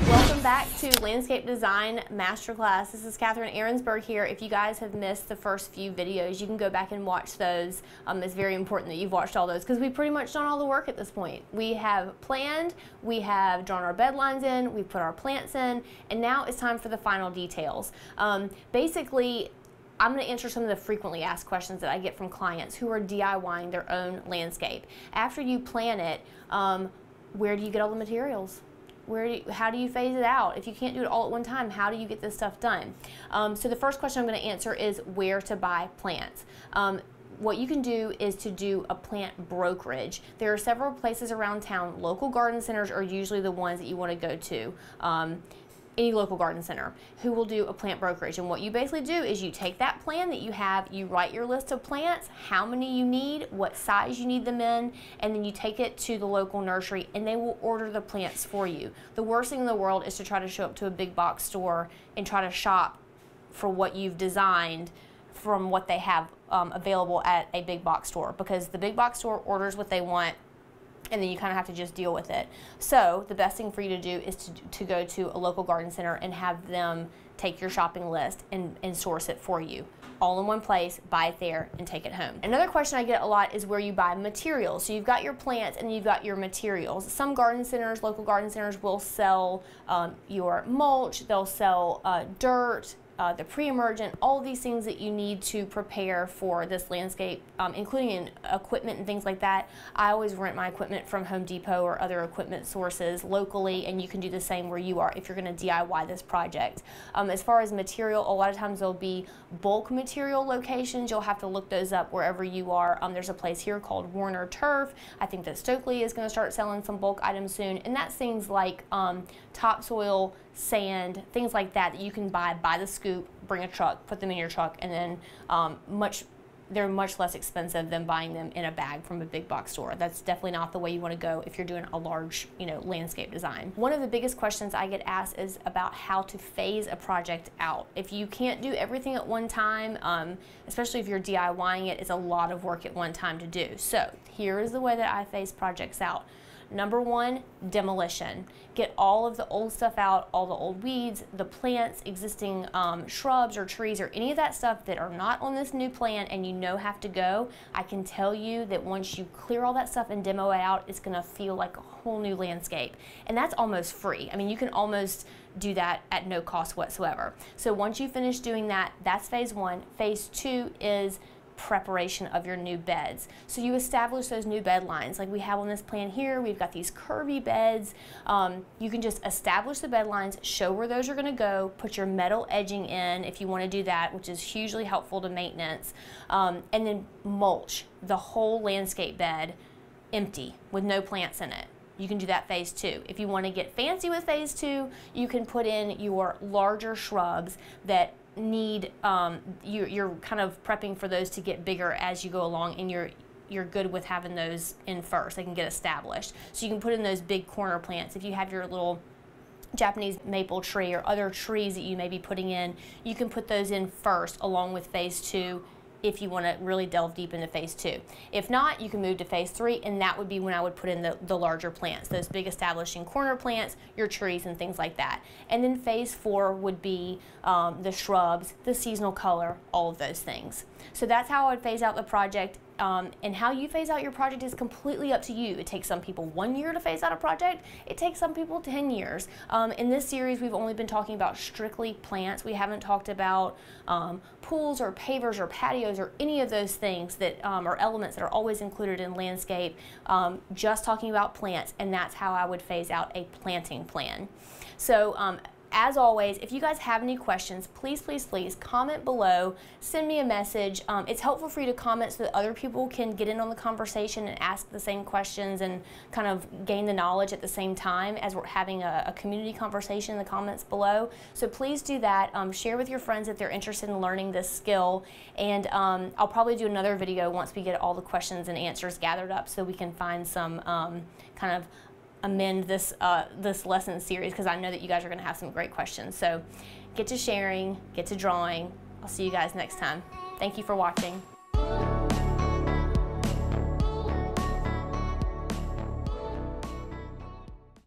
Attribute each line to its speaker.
Speaker 1: Welcome back to Landscape Design Masterclass. This is Catherine Arensberg here. If you guys have missed the first few videos, you can go back and watch those. It's very important that you've watched all those because we've pretty much done all the work at this point. We have planned, we have drawn our bed lines in, we put our plants in, and now it's time for the final details. Basically, I'm going to answer some of the frequently asked questions that I get from clients who are DIYing their own landscape. After you plan it, where do you get all the materials? How do you phase it out? If you can't do it all at one time, how do you get this stuff done? So the first question I'm going to answer is where to buy plants. What you can do is to do a plant brokerage. There are several places around town. Local garden centers are usually the ones that you want to go to. Any local garden center who will do a plant brokerage. And what you basically do is you take that plan that you have, you write your list of plants, how many you need, what size you need them in, and then you take it to the local nursery and they will order the plants for you. The worst thing in the world is to try to show up to a big box store and try to shop for what you've designed from what they have available at a big box store, because the big box store orders what they want and then you kind of have to just deal with it. So the best thing for you to do is to go to a local garden center and have them take your shopping list and source it for you. All in one place, buy it there, and take it home. Another question I get a lot is where you buy materials. So you've got your plants and you've got your materials. Some garden centers, local garden centers, will sell your mulch, they'll sell dirt, the pre-emergent, all these things that you need to prepare for this landscape, including equipment and things like that. I always rent my equipment from Home Depot or other equipment sources locally, and you can do the same where you are if you're going to DIY this project. As far as material, a lot of times there'll be bulk material locations. You'll have to look those up wherever you are. There's a place here called Warner Turf. I think that Stokely is going to start selling some bulk items soon, and that's things like topsoil, sand, things like that that you can buy by the scoop, bring a truck, put them in your truck, and then they're much less expensive than buying them in a bag from a big box store. That's definitely not the way you want to go if you're doing a large, landscape design. One of the biggest questions I get asked is about how to phase a project out. If you can't do everything at one time, especially if you're DIYing it, it's a lot of work at one time to do. So here is the way that I phase projects out. Number one, demolition. Get all of the old stuff out, all the old weeds, the plants, existing shrubs or trees or any of that stuff that are not on this new plan and you know have to go. I can tell you that once you clear all that stuff and demo it out, it's gonna feel like a whole new landscape. And that's almost free. I mean, you can almost do that at no cost whatsoever. So once you finish doing that, that's phase one. Phase two is preparation of your new beds. So you establish those new bed lines like we have on this plan here. We've got these curvy beds. You can just establish the bed lines, show where those are going to go, put your metal edging in if you want to do that, which is hugely helpful to maintenance, and then mulch the whole landscape bed empty with no plants in it. You can do that phase two. If you want to get fancy with phase two, you can put in your larger shrubs that need, you're kind of prepping for those to get bigger as you go along, and you're good with having those in first. They can get established. So you can put in those big corner plants. If you have your little Japanese maple tree or other trees that you may be putting in, you can put those in first along with phase two if you want to really delve deep into phase two. If not, you can move to phase three, and that would be when I would put in the larger plants, those big establishing corner plants, your trees and things like that. And then phase four would be the shrubs, the seasonal color, all of those things. So that's how I would phase out the project. And how you phase out your project is completely up to you. It takes some people 1 year to phase out a project. It takes some people 10 years. In this series, we've only been talking about strictly plants. We haven't talked about pools or pavers or patios or any of those things that are elements that are always included in landscape. Just talking about plants, and that's how I would phase out a planting plan. So as always, if you guys have any questions, please, please, please comment below, send me a message. It's helpful for you to comment so that other people can get in on the conversation and ask the same questions and kind of gain the knowledge at the same time as we're having a community conversation in the comments below. So please do that. Share with your friends if they're interested in learning this skill. And I'll probably do another video once we get all the questions and answers gathered up so we can find some kind of amend this this lesson series, because I know that you guys are going to have some great questions. So get to sharing, get to drawing. I'll see you guys next time. Thank you for watching.